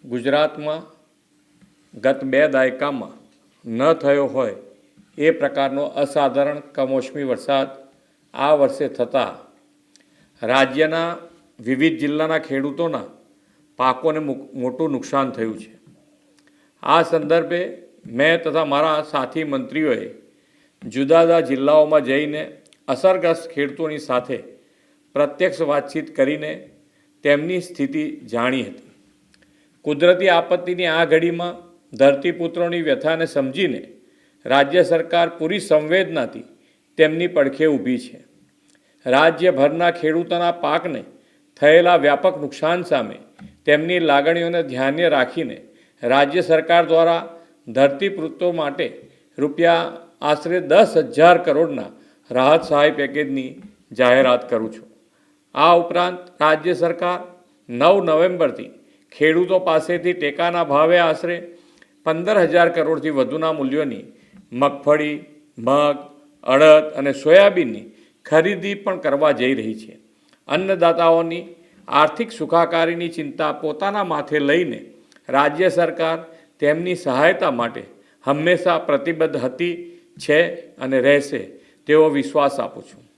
ગુજરાતમાં ગત 2 દાયકામાં ન થયો હોય એ પ્રકારનો અસાધારણ કમોસમી વરસાદ આ વર્ષે થતાં રાજ્યના વિવિધ જિલ્લાના ખેડૂતોના પાકોને મોટું નુકસાન થયું છે। આ સંદર્ભે મેં તથા મારા સાથી મંત્રીઓએ જુદા જુદા જિલ્લાઓમાં જઈને અસરગ્રસ્ત ખેડૂતોની સાથે પ્રત્યક્ષ વાતચીત કરીને તેમની સ્થિતિ જાણી હતી। કુદરતી આપત્તિની આ ઘડીમાં ધરતીપુત્રોની વ્યથાને સમજીને રાજ્ય સરકાર પૂરી સંવેદનાથી તેમની પડખે ઊભી છે। રાજ્યભરના ખેડૂતોના પાકને થયેલા વ્યાપક નુકસાન સામે તેમની લાગણીઓને ધ્યાને રાખીને રાજ્ય સરકાર દ્વારા ધરતીપુત્રો માટે આશરે 10,000 કરોડના રાહત સહાય પેકેજની જાહેરાત કરું છું। આ ઉપરાંત રાજ્ય સરકાર 9 નવેમ્બરથી ખેડૂતો પાસેથી ટેકાના ભાવે આશરે 15,000 કરોડથી વધુના મૂલ્યોની મગફળી, મગ, અડદ અને સોયાબીનની ખરીદી પણ કરવા જઈ રહી છે। અન્નદાતાઓની આર્થિક સુખાકારીની ચિંતા પોતાના માથે લઈને રાજ્ય સરકાર તેમની સહાયતા માટે હંમેશા પ્રતિબદ્ધ હતી, છે અને રહેશે તેવો વિશ્વાસ આપું છું।